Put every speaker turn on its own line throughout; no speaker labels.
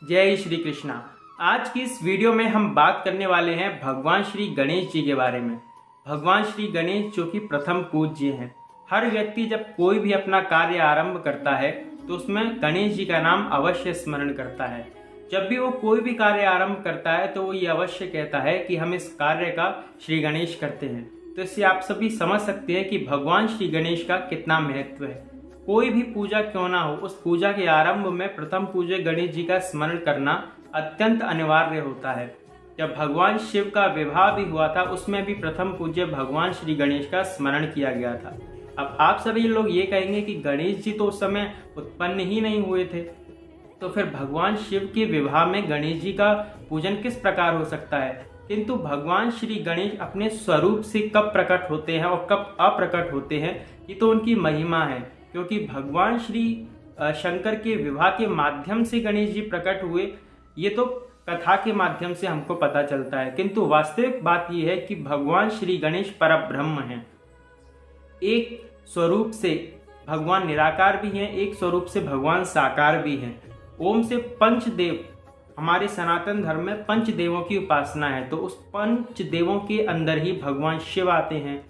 जय श्री कृष्णा। आज की इस वीडियो में हम बात करने वाले हैं भगवान श्री गणेश जी के बारे में। भगवान श्री गणेश जो कि प्रथम पूज्य हैं। हर व्यक्ति जब कोई भी अपना कार्य आरंभ करता है तो उसमें गणेश जी का नाम अवश्य स्मरण करता है। जब भी वो कोई भी कार्य आरंभ करता है तो वो ये अवश्य कहता है कि हम इस कार्य का श्री गणेश करते हैं। तो इससे आप सभी समझ सकते हैं कि भगवान श्री गणेश का कितना महत्व है। कोई भी पूजा क्यों ना हो, उस पूजा के आरंभ में प्रथम पूज्य गणेश जी का स्मरण करना अत्यंत अनिवार्य होता है। जब भगवान शिव का विवाह भी हुआ था उसमें भी प्रथम पूज्य भगवान श्री गणेश का स्मरण किया गया था। अब आप सभी लोग ये कहेंगे कि गणेश जी तो उस समय उत्पन्न ही नहीं हुए थे, तो फिर भगवान शिव के विवाह में गणेश जी का पूजन किस प्रकार हो सकता है। किंतु भगवान श्री गणेश अपने स्वरूप से कब प्रकट होते हैं और कब अप्रकट होते हैं, ये तो उनकी महिमा है। क्योंकि भगवान श्री शंकर के विवाह के माध्यम से गणेश जी प्रकट हुए, ये तो कथा के माध्यम से हमको पता चलता है। किंतु वास्तविक बात यह है कि भगवान श्री गणेश परब्रह्म हैं। एक स्वरूप से भगवान निराकार भी हैं, एक स्वरूप से भगवान साकार भी हैं। ओम से पंचदेव, हमारे सनातन धर्म में पंच देवों की उपासना है, तो उस पंच देवों के अंदर ही भगवान शिव आते हैं,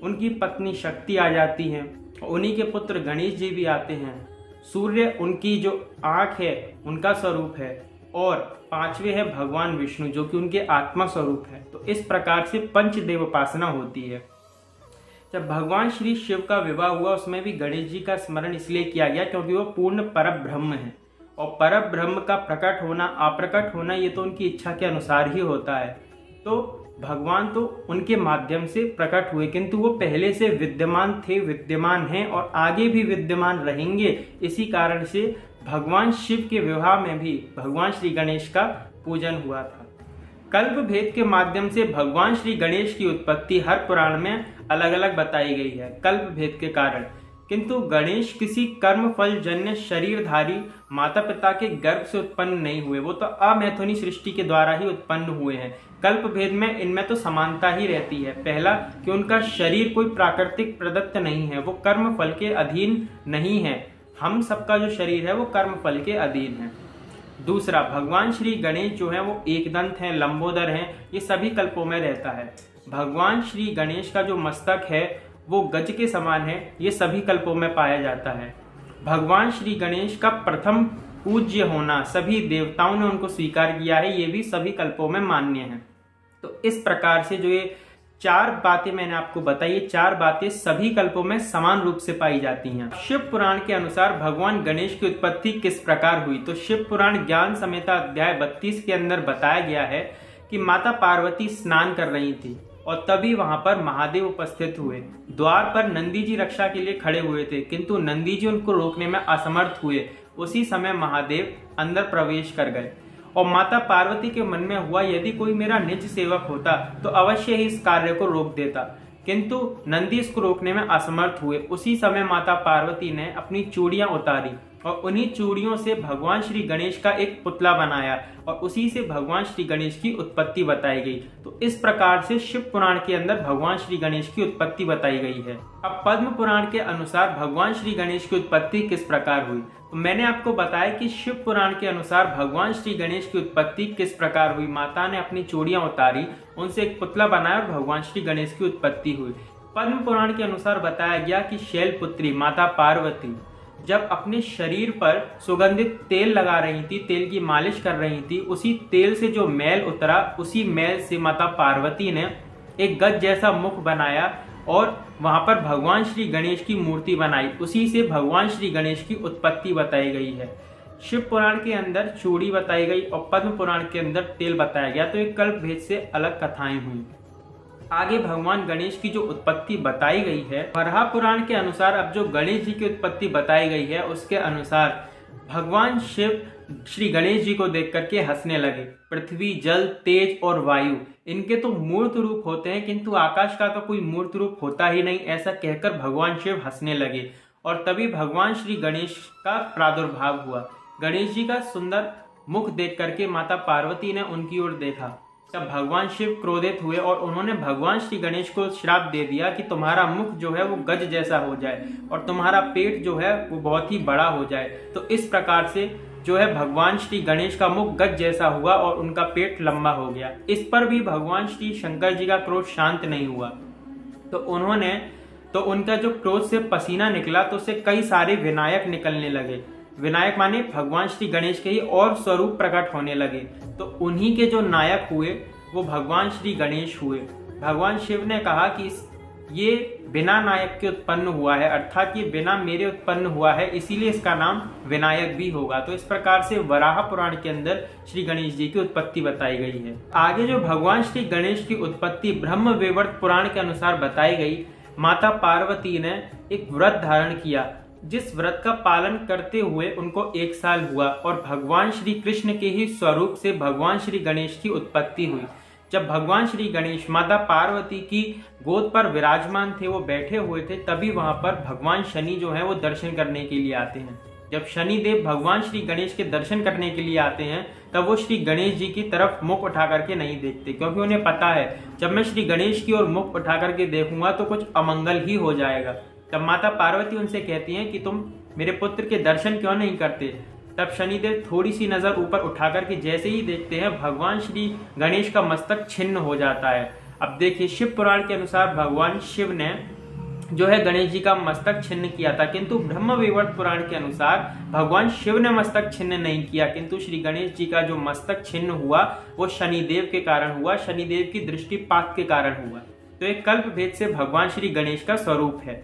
उनकी पत्नी शक्ति आ जाती हैं, उन्हीं के पुत्र गणेश जी भी आते हैं। सूर्य उनकी जो आंख है उनका स्वरूप है, और पांचवे है भगवान विष्णु जो कि उनके आत्मा स्वरूप है। तो इस प्रकार से पंचदेव उपासना होती है। जब भगवान श्री शिव का विवाह हुआ उसमें भी गणेश जी का स्मरण इसलिए किया गया क्योंकि वो पूर्ण परब्रह्म है, और परब्रह्म का प्रकट होना अप्रकट होना ये तो उनकी इच्छा के अनुसार ही होता है। तो भगवान तो उनके माध्यम से प्रकट हुए, किंतु वो पहले से विद्यमान थे, विद्यमान हैं और आगे भी विद्यमान रहेंगे। इसी कारण से भगवान शिव के विवाह में भी भगवान श्री गणेश का पूजन हुआ था। कल्प भेद के माध्यम से भगवान श्री गणेश की उत्पत्ति हर पुराण में अलग अलग बताई गई है कल्प भेद के कारण। किंतु गणेश किसी कर्म फल जन्य शरीरधारी माता पिता के गर्भ से उत्पन्न नहीं हुए, वो तो अमैथुनी सृष्टि के द्वारा ही उत्पन्न हुए हैं। कल्प भेद में इनमें तो समानता ही रहती है। पहला कि उनका शरीर कोई प्राकृतिक प्रदत्त नहीं है, वो कर्म फल के अधीन नहीं है। हम सबका जो शरीर है वो कर्म फल के अधीन है। दूसरा, भगवान श्री गणेश जो है वो एकदंत हैं, लंबोदर हैं, ये सभी कल्पों में रहता है। भगवान श्री गणेश का जो मस्तक है वो गज के समान है, ये सभी कल्पों में पाया जाता है। भगवान श्री गणेश का प्रथम पूज्य होना, सभी देवताओं ने उनको स्वीकार किया है, ये भी सभी कल्पों में मान्य है। तो इस प्रकार से जो ये चार बातें मैंने आपको बताई, ये चार बातें सभी कल्पों में समान रूप से पाई जाती हैं। शिव पुराण के अनुसार भगवान गणेश की उत्पत्ति किस प्रकार हुई, तो शिव पुराण ज्ञान संहिता अध्याय 32 के अंदर बताया गया है कि माता पार्वती स्नान कर रही थी और तभी वहां पर महादेव उपस्थित हुए। द्वार पर नंदी जी रक्षा के लिए खड़े हुए थे, किंतु नंदी जी उनको रोकने में असमर्थ हुए। उसी समय महादेव अंदर प्रवेश कर गए और माता पार्वती के मन में हुआ, यदि कोई मेरा निज सेवक होता तो अवश्य ही इस कार्य को रोक देता, किंतु नंदी इसको रोकने में असमर्थ हुए। उसी समय माता पार्वती ने अपनी चूड़ियां उतारी और उन्हीं चूड़ियों से भगवान श्री गणेश का एक पुतला बनाया और उसी से भगवान श्री गणेश की उत्पत्ति बताई गई। तो इस प्रकार से शिव पुराण के अंदर भगवान श्री गणेश की उत्पत्ति बताई गई है। अब पद्म पुराण के अनुसार भगवान श्री गणेश की उत्पत्ति किस प्रकार हुई, तो मैंने आपको बताया कि शिव पुराण के अनुसार भगवान श्री गणेश की उत्पत्ति किस प्रकार हुई। माता ने अपनी चूड़ियां उतारी, उनसे एक पुतला बनाया और भगवान श्री गणेश की उत्पत्ति हुई। पद्म पुराण के अनुसार बताया गया कि शैलपुत्री माता पार्वती जब अपने शरीर पर सुगंधित तेल लगा रही थी, तेल की मालिश कर रही थी, उसी तेल से जो मैल उतरा, उसी मैल से माता पार्वती ने एक गज जैसा मुख बनाया और वहां पर भगवान श्री गणेश की मूर्ति बनाई। उसी से भगवान श्री गणेश की उत्पत्ति बताई गई है। शिव पुराण के अंदर चूड़ी बताई गई और पद्म पुराण के अंदर तेल बताया गया। तो एक कल्प भेद से अलग कथाएं हुई। आगे भगवान गणेश की जो उत्पत्ति बताई गई है, वराह पुराण के अनुसार अब जो गणेश जी की उत्पत्ति बताई गई है उसके अनुसार भगवान शिव श्री गणेश जी को देख करके हंसने लगे। पृथ्वी, जल, तेज और वायु इनके तो मूर्त रूप होते हैं, किंतु आकाश का तो कोई मूर्त रूप होता ही नहीं, ऐसा कहकर भगवान शिव हंसने लगे। और तभी भगवान श्री गणेश का प्रादुर्भाव हुआ। गणेश जी का सुंदर मुख देख करके माता पार्वती ने उनकी ओर देखा। तब भगवान शिव क्रोधित हुए और उन्होंने भगवान श्री गणेश को श्राप दे दिया कि तुम्हारा मुख जो है वो गज जैसा हो जाए और तुम्हारा पेट जो है वो बहुत ही बड़ा हो जाए। तो इस प्रकार से जो है भगवान श्री गणेश का मुख गज जैसा हुआ और उनका पेट लंबा हो गया। इस पर भी भगवान श्री शंकर जी का क्रोध शांत नहीं हुआ, तो उनका जो क्रोध से पसीना निकला तो उससे कई सारे विनायक निकलने लगे। विनायक माने भगवान श्री गणेश के ही और स्वरूप प्रकट होने लगे। तो उन्हीं के जो नायक हुए वो भगवान श्री गणेश हुए। भगवान शिव ने कहा कि ये बिना नायक के उत्पन्न हुआ है, अर्थात ये बिना मेरे उत्पन्न हुआ है, इसीलिए इसका नाम विनायक भी होगा। तो इस प्रकार से वराह पुराण के अंदर श्री गणेश जी की उत्पत्ति बताई गई है। आगे जो भगवान श्री गणेश की उत्पत्ति ब्रह्म वैवर्त पुराण के अनुसार बताई गई, माता पार्वती ने एक व्रत धारण किया, जिस व्रत का पालन करते हुए उनको 1 साल हुआ और भगवान श्री कृष्ण के ही स्वरूप से भगवान श्री गणेश की उत्पत्ति हुई। जब भगवान श्री गणेश माता पार्वती की गोद पर विराजमान थे, वो बैठे हुए थे, तभी वहां पर भगवान शनि जो है वो दर्शन करने के लिए आते हैं। जब शनि देव भगवान श्री गणेश के दर्शन करने के लिए आते हैं, तब वो श्री गणेश जी की तरफ मुख उठा करके नहीं देखते, क्योंकि उन्हें पता है जब मैं श्री गणेश की ओर मुख उठा करके देखूंगा तो कुछ अमंगल ही हो जाएगा। तब माता पार्वती उनसे कहती हैं कि तुम मेरे पुत्र के दर्शन क्यों नहीं करते। तब शनिदेव थोड़ी सी नजर ऊपर उठा करके जैसे ही देखते हैं, भगवान श्री गणेश का मस्तक छिन्न हो जाता है। अब देखिए, शिव पुराण के अनुसार भगवान शिव ने जो है गणेश जी का मस्तक छिन्न किया था, किंतु ब्रह्म वैवर्त पुराण के अनुसार भगवान शिव ने मस्तक छिन्न नहीं किया, किंतु श्री गणेश जी का जो मस्तक छिन्न हुआ वो शनिदेव के कारण हुआ, शनिदेव की दृष्टिपात के कारण हुआ। तो एक कल्प भेद से भगवान श्री गणेश का स्वरूप है।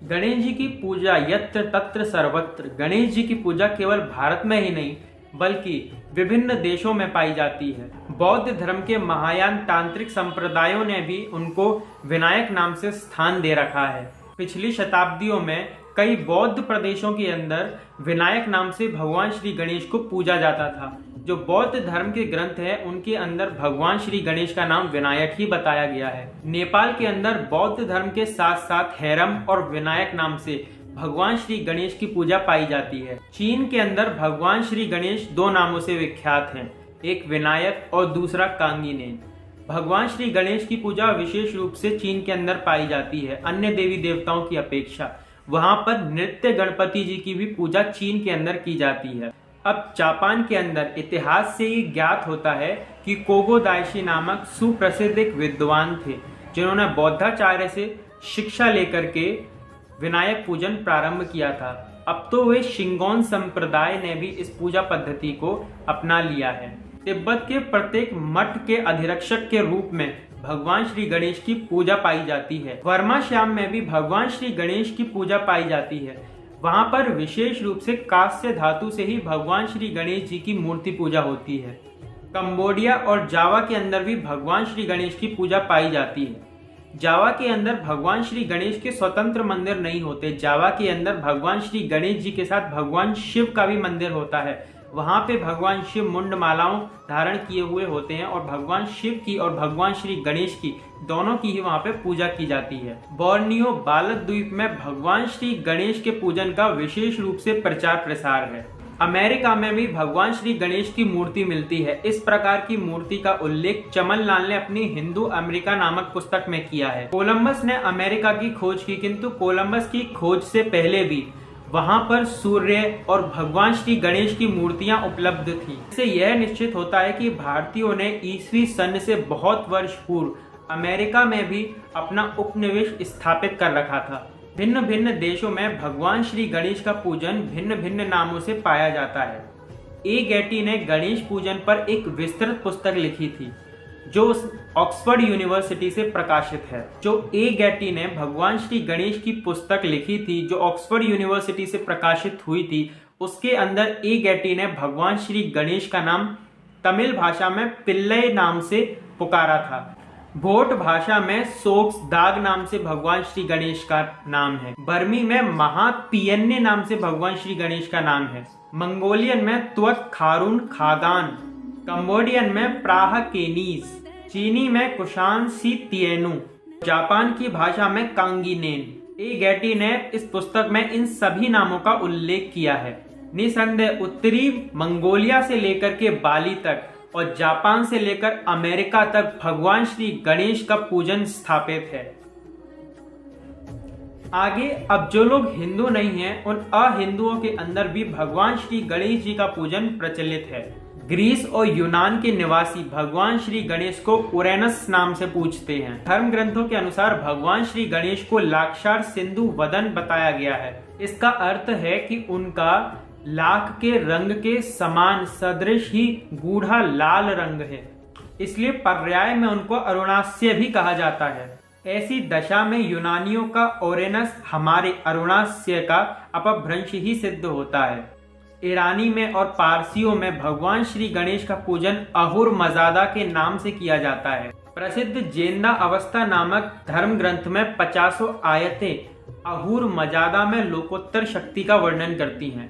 गणेश जी की पूजा यत्र तत्र सर्वत्र। गणेश जी की पूजा केवल भारत में ही नहीं बल्कि विभिन्न देशों में पाई जाती है। बौद्ध धर्म के महायान तांत्रिक संप्रदायों ने भी उनको विनायक नाम से स्थान दे रखा है। पिछली शताब्दियों में कई बौद्ध प्रदेशों के अंदर विनायक नाम से भगवान श्री गणेश को पूजा जाता था। जो बौद्ध धर्म के ग्रंथ है उनके अंदर भगवान श्री गणेश का नाम विनायक ही बताया गया है। नेपाल के अंदर बौद्ध धर्म के साथ साथ हैरम और विनायक नाम से भगवान श्री गणेश की पूजा पाई जाती है। चीन के अंदर भगवान श्री गणेश 2 नामों से विख्यात हैं, एक विनायक और दूसरा कांगीनेन। भगवान श्री गणेश की पूजा विशेष रूप से चीन के अंदर पाई जाती है अन्य देवी देवताओं की अपेक्षा। वहां पर नृत्य गणपति जी की भी पूजा चीन के अंदर की जाती है। अब जापान के अंदर इतिहास से ये ज्ञात होता है कि कोगो दाइशी नामक सुप्रसिद्ध एक विद्वान थे, जिन्होंने बौद्धाचार्य से शिक्षा लेकर के विनायक पूजन प्रारंभ किया था। अब तो वे शिंगोन संप्रदाय ने भी इस पूजा पद्धति को अपना लिया है। तिब्बत के प्रत्येक मठ के अधिरक्षक के रूप में भगवान श्री गणेश की पूजा पाई जाती है। वर्मा श्याम में भी भगवान श्री गणेश की पूजा पाई जाती है। वहां पर विशेष रूप से कांस्य धातु से ही भगवान श्री गणेश जी की मूर्ति पूजा होती है। कंबोडिया और जावा के अंदर भी भगवान श्री गणेश की पूजा पाई जाती है। जावा के अंदर भगवान श्री गणेश के स्वतंत्र मंदिर नहीं होते। जावा के अंदर भगवान श्री गणेश जी के साथ भगवान शिव का भी मंदिर होता है। वहां पे भगवान शिव मुंड मालाओं धारण किए हुए होते हैं और भगवान शिव की और भगवान श्री गणेश की दोनों की ही वहां पे पूजा की जाती है। बोर्नियो बालक द्वीप में भगवान श्री गणेश के पूजन का विशेष रूप से प्रचार प्रसार है। अमेरिका में भी भगवान श्री गणेश की मूर्ति मिलती है। इस प्रकार की मूर्ति का उल्लेख चमन लाल ने अपनी हिंदू अमेरिका नामक पुस्तक में किया है। कोलंबस ने अमेरिका की खोज की, किंतु कोलंबस की खोज से पहले भी वहां पर सूर्य और भगवान श्री गणेश की मूर्तियां उपलब्ध थी। इससे यह निश्चित होता है कि भारतीयों ने ईस्वी सन से बहुत वर्ष पूर्व अमेरिका में भी अपना उपनिवेश स्थापित कर रखा था। भिन्न भिन्न देशों में भगवान श्री गणेश का पूजन भिन्न भिन्न नामों से पाया जाता है। ए गैटी ने गणेश पूजन पर एक विस्तृत पुस्तक लिखी थी जो ऑक्सफोर्ड यूनिवर्सिटी से प्रकाशित है। जो ए गैटी ने भगवान श्री गणेश की पुस्तक लिखी थी जो ऑक्सफोर्ड यूनिवर्सिटी से प्रकाशित हुई थी, उसके अंदर ए गैटी ने भगवान श्री गणेश का नाम तमिल भाषा में पिल्लई नाम से पुकारा था। भोट भाषा में सोक्स दाग नाम से भगवान श्री गणेश का नाम है। बर्मी में महापियन्ने नाम से भगवान श्री गणेश का नाम है। मंगोलियन में त्वत खारून खागान, कंबोडियन में प्राह केनीस, चीनी में कुशान सी तिएनु, जापान की भाषा में कांगीनेन। ए गैटी ने इस पुस्तक में इन सभी नामों का उल्लेख किया है। निसंदेह उत्तरी मंगोलिया से लेकर के बाली तक और जापान से लेकर अमेरिका तक भगवान श्री गणेश का पूजन स्थापित है। आगे अब जो लोग हिंदू नहीं हैं उन अहिंदुओं के अंदर भी भगवान श्री गणेश जी का पूजन प्रचलित है। ग्रीस और यूनान के निवासी भगवान श्री गणेश को उरेनस नाम से पूजते हैं। धर्म ग्रंथों के अनुसार भगवान श्री गणेश को लाक्षार सिंधु वदन बताया गया है। इसका अर्थ है कि उनका लाख के रंग के समान सदृश ही गूढ़ा लाल रंग है, इसलिए पर्याय में उनको अरुणास्य भी कहा जाता है। ऐसी दशा में यूनानियों का ओरेनस हमारे अरुणास्य का अपभ्रंश ही सिद्ध होता है। ईरानी में और पारसियों में भगवान श्री गणेश का पूजन अहुर मजादा के नाम से किया जाता है। प्रसिद्ध जेंदा अवस्था नामक धर्म ग्रंथ में 50 आयतें अहुर मजादा में लोकोत्तर शक्ति का वर्णन करती हैं।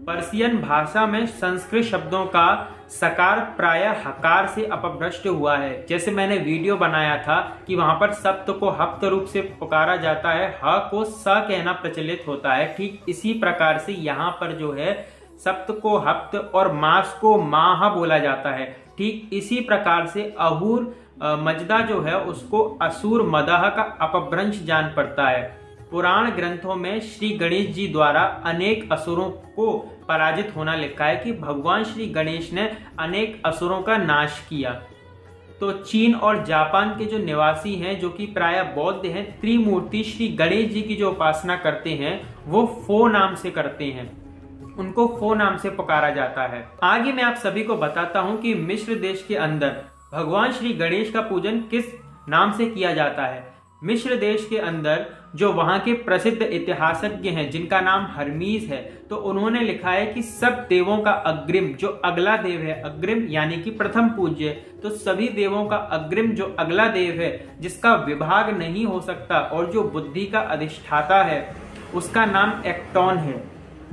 पर्शियन भाषा में संस्कृत शब्दों का सकार प्रायः हकार से अपभ्रष्ट हुआ है। जैसे मैंने वीडियो बनाया था कि वहां पर सप्त को हप्त रूप से पुकारा जाता है, ह को स कहना प्रचलित होता है। ठीक इसी प्रकार से यहाँ पर जो है सप्त को हप्त और मास को माह बोला जाता है। ठीक इसी प्रकार से अहूर मजदा जो है उसको असुर मदह का अपभ्रंश जान पड़ता है। पुराण ग्रंथों में श्री गणेश जी द्वारा अनेक असुरों को पराजित होना लिखा है कि भगवान श्री गणेश ने अनेक असुरों का नाश किया। तो चीन और जापान के जो निवासी हैं जो कि प्रायः बौद्ध हैं, त्रिमूर्ति श्री गणेश जी की जो उपासना करते हैं वो फो नाम से करते हैं, उनको फो नाम से पुकारा जाता है। आगे मैं आप सभी को बताता हूं कि मिस्र देश के अंदर भगवान श्री गणेश का पूजन किस नाम से किया जाता है। मिस्र देश के अंदर जो वहां के प्रसिद्ध इतिहासज्ञ हैं जिनका नाम हर्मीज है, तो उन्होंने लिखा है कि सब देवों का अग्रिम जो अगला देव है, अग्रिम यानी कि प्रथम पूज्य, तो सभी देवों का अग्रिम जो अगला देव है जिसका विभाग नहीं हो सकता और जो बुद्धि का अधिष्ठाता है उसका नाम एक्टॉन है।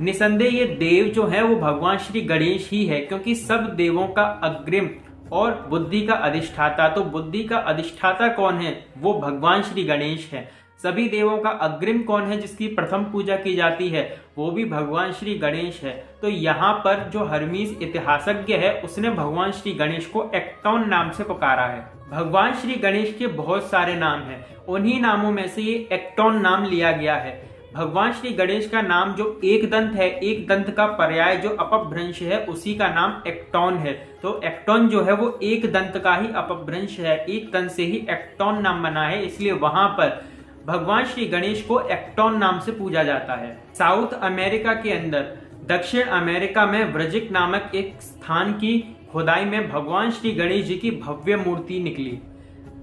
निसंदेह ये देव जो है वो भगवान श्री गणेश ही है, क्योंकि सब देवों का अग्रिम और बुद्धि का अधिष्ठाता, तो बुद्धि का अधिष्ठाता कौन है, वो भगवान श्री गणेश है। सभी देवों का अग्रिम कौन है जिसकी प्रथम पूजा की जाती है, वो भी भगवान श्री गणेश है। तो यहाँ पर जो हर्मीज इतिहासज्ञ है उसने भगवान श्री गणेश को एक्टॉन नाम से पुकारा है। भगवान श्री गणेश के बहुत सारे नाम हैं, उन्हीं नामों में से ये एक्टॉन नाम लिया गया है। भगवान श्री गणेश का नाम जो एक दंत है, एक दंत का पर्याय जो अपभ्रंश है उसी का नाम एक्टॉन है। तो एक्टॉन जो है वो एक दंत का ही अपभ्रंश है, एक दंत से ही एक्टॉन नाम बना है, इसलिए वहां पर भगवान श्री गणेश को एक्टॉन नाम से पूजा जाता है। साउथ अमेरिका के अंदर दक्षिण अमेरिका में व्रजिक नामक एक स्थान की खुदाई में भगवान श्री गणेश जी की भव्य मूर्ति निकली,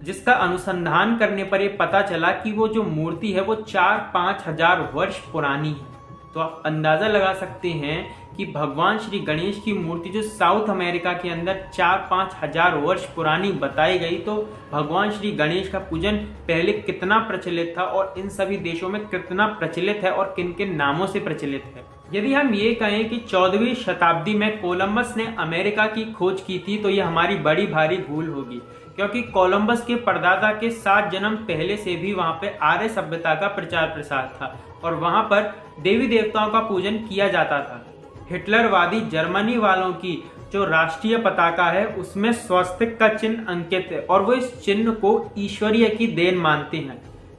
जिसका अनुसंधान करने पर यह पता चला कि वो जो मूर्ति है वो 4-5 हजार वर्ष पुरानी है। तो आप अंदाजा लगा सकते हैं कि भगवान श्री गणेश की मूर्ति जो साउथ अमेरिका के अंदर 4-5 हजार वर्ष पुरानी बताई गई, तो भगवान श्री गणेश का पूजन पहले कितना प्रचलित था और इन सभी देशों में कितना प्रचलित है और किन किन नामों से प्रचलित है। यदि हम ये कहें कि 14वीं शताब्दी में कोलंबस ने अमेरिका की खोज की थी, तो यह हमारी बड़ी भारी भूल होगी, क्योंकि कोलंबस के परदादा के 7 जन्म पहले से भी वहां पे आर्य सभ्यता का प्रचार प्रसार था और वहां पर देवी देवताओं का पूजन किया जाता था। हिटलरवादी जर्मनी वालों की जो राष्ट्रीय पताका है उसमें स्वस्तिक का चिन्ह अंकित है और वो इस चिन्ह को ईश्वरीय की देन मानते हैं।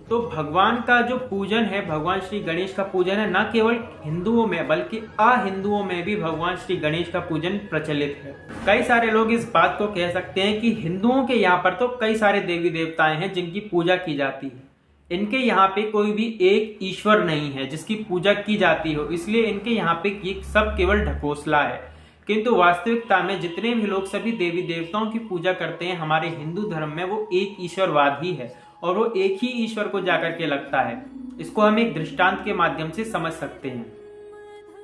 तो भगवान का जो पूजन है, भगवान श्री गणेश का पूजन है, न केवल हिंदुओं में बल्कि अहिंदुओं में भी भगवान श्री गणेश का पूजन प्रचलित है। कई सारे लोग इस बात को कह सकते हैं कि हिंदुओं के यहाँ पर तो कई सारे देवी देवताएं हैं जिनकी पूजा की जाती है, इनके यहाँ पे कोई भी एक ईश्वर नहीं है जिसकी पूजा की जाती हो, इसलिए इनके यहाँ पे ये सब केवल ढकोसला है। किंतु वास्तविकता में जितने भी लोग सभी देवी देवताओं की पूजा करते हैं हमारे हिंदू धर्म में, वो एक ईश्वरवाद ही है और वो एक ही ईश्वर को जाकर के लगता है। इसको हम एक दृष्टांत के माध्यम से समझ सकते हैं।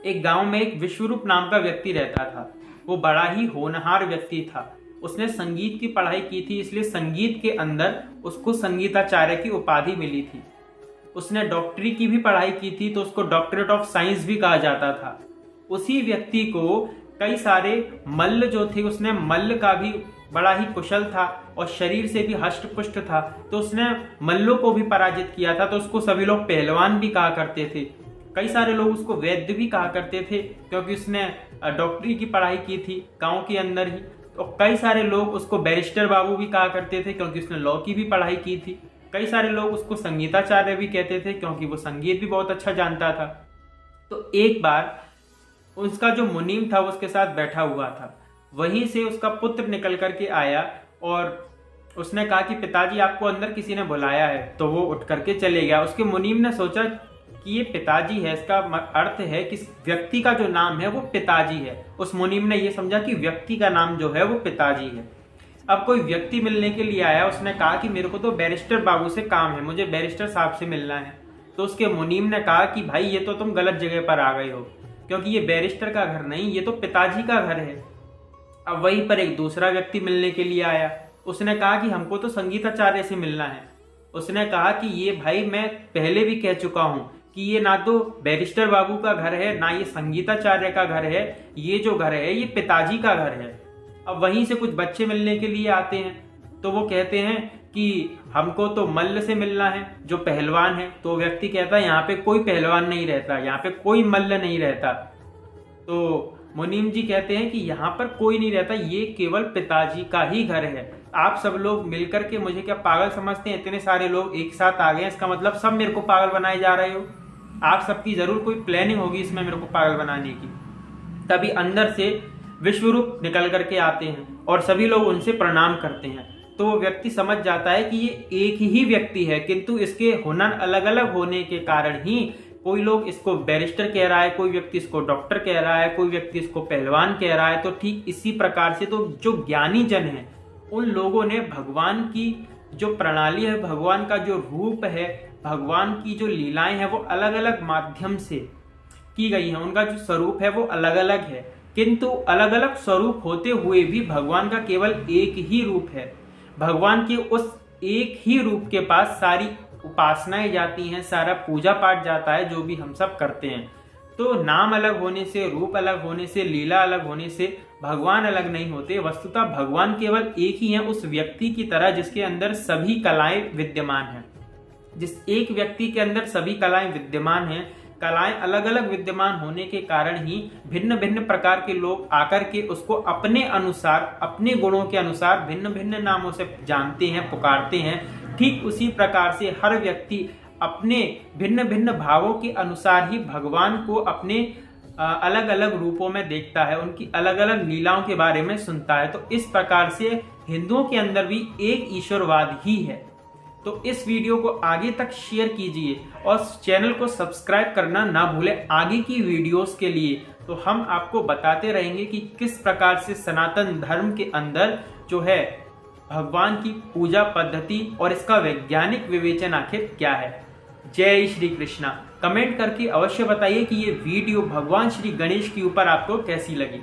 एक गांव में एक विश्वरूप नाम का व्यक्ति रहता था। वो बड़ा ही होनहार व्यक्ति था। उसने संगीत की पढ़ाई की थी, इसलिए संगीत के अंदर उसको संगीताचार्य की उपाधि मिली थी। उसने डॉक्टरी की भी पढ़ाई की थी, तो उसको डॉक्टरेट ऑफ साइंस भी कहा जाता था। उसी व्यक्ति को कई सारे मल्ल जो थे, उसने मल्ल का भी बड़ा ही कुशल था और शरीर से भी हष्ट पुष्ट था, तो उसने मल्लों को भी पराजित किया था। तो उसको सभी लोग पहलवान भी कहा करते थे। कई सारे लोग उसको वैद्य भी कहा करते थे, क्योंकि उसने डॉक्टरी की पढ़ाई की थी गांव के अंदर ही। तो कई सारे लोग उसको बैरिस्टर बाबू भी कहा करते थे, क्योंकि उसने लॉ की भी पढ़ाई की थी। कई सारे लोग उसको संगीताचार्य भी कहते थे क्योंकि वो संगीत भी बहुत अच्छा जानता था। तो एक बार उसका जो मुनीम था वो उसके साथ बैठा हुआ था, वहीं से उसका पुत्र निकल करके आया और उसने कहा कि पिताजी आपको अंदर किसी ने बुलाया है। तो वो उठ करके चले गया। उसके मुनीम ने सोचा कि ये पिताजी है, इसका अर्थ है कि व्यक्ति का जो नाम है वो पिताजी है। उस मुनीम ने ये समझा कि व्यक्ति का नाम जो है वो पिताजी है। अब कोई व्यक्ति मिलने के लिए आया, उसने कहा कि मेरे को तो बैरिस्टर बाबू से काम है, मुझे बैरिस्टर साहब से मिलना है। तो उसके मुनीम ने कहा कि भाई ये तो तुम गलत जगह पर आ गए हो, क्योंकि ये बैरिस्टर का घर नहीं, ये तो पिताजी का घर है। अब वहीं पर एक दूसरा व्यक्ति मिलने के लिए आया, उसने कहा कि हमको तो संगीताचार्य से मिलना है। उसने कहा कि ये भाई मैं पहले भी कह चुका हूं कि ये ना तो बैरिस्टर बाबू का घर है, ना ये संगीताचार्य का घर है, ये जो घर है ये पिताजी का घर है। अब वहीं से कुछ बच्चे मिलने के लिए आते हैं, तो वो कहते हैं कि हमको तो मल्ल से मिलना है जो पहलवान है। तो व्यक्ति कहता है यहाँ पे कोई पहलवान नहीं रहता, यहाँ पे कोई मल्ल नहीं रहता। तो मुनीम जी कहते हैं कि यहाँ पर कोई नहीं रहता, ये केवल पिताजी का ही घर है। आप सब लोग मिलकर के मुझे क्या पागल समझते हैं? इतने सारे लोग एक साथ आ गए, इसका मतलब सब मेरे को पागल बनाए जा रहे हो। आप सबकी जरूर कोई प्लानिंग होगी इसमें मेरे को पागल बनाने की। तभी अंदर से विश्वरूप निकल करके आते हैं और सभी लोग उनसे प्रणाम करते हैं। तो वो व्यक्ति समझ जाता है कि ये एक ही व्यक्ति है, किंतु इसके हुनर अलग अलग होने के कारण ही कोई लोग इसको बैरिस्टर कह रहा है, कोई व्यक्ति इसको डॉक्टर कह रहा है, कोई व्यक्ति इसको पहलवान कह रहा है। तो ठीक इसी प्रकार से तो जो ज्ञानी जन है उन लोगों ने भगवान की जो प्रणाली है, भगवान का जो रूप है, भगवान की जो लीलाएं हैं वो अलग अलग माध्यम से की गई है। उनका जो स्वरूप है वो अलग अलग है, किंतु अलग अलग स्वरूप होते हुए भी भगवान का केवल एक ही रूप है। भगवान के उस एक ही रूप के पास सारी उपासनाएं जाती हैं, सारा पूजा पाठ जाता है, जो भी हम सब करते हैं। तो नाम अलग होने से, रूप अलग होने से, लीला अलग होने से भगवान अलग नहीं होते। वस्तुतः भगवान केवल एक ही है, उस व्यक्ति की तरह जिसके अंदर सभी कलाएं विद्यमान हैं। जिस एक व्यक्ति के अंदर सभी कलाएं विद्यमान हैं, कलाएं अलग अलग विद्यमान होने के कारण ही भिन्न भिन्न प्रकार के लोग आकर के उसको अपने अनुसार, अपने गुणों के अनुसार भिन्न भिन्न नामों से जानते हैं, पुकारते हैं। ठीक उसी प्रकार से हर व्यक्ति अपने भिन्न भिन्न भावों के अनुसार ही भगवान को अपने अलग अलग रूपों में देखता है, उनकी अलग अलग लीलाओं के बारे में सुनता है। तो इस प्रकार से हिंदुओं के अंदर भी एक ईश्वरवाद ही है। तो इस वीडियो को आगे तक शेयर कीजिए और चैनल को सब्सक्राइब करना ना भूलें आगे की वीडियोस के लिए। तो हम आपको बताते रहेंगे कि किस प्रकार से सनातन धर्म के अंदर जो है भगवान की पूजा पद्धति और इसका वैज्ञानिक विवेचन आखिर क्या है। जय श्री कृष्णा। कमेंट करके अवश्य बताइए कि ये वीडियो भगवान श्री गणेश के ऊपर आपको कैसी लगी।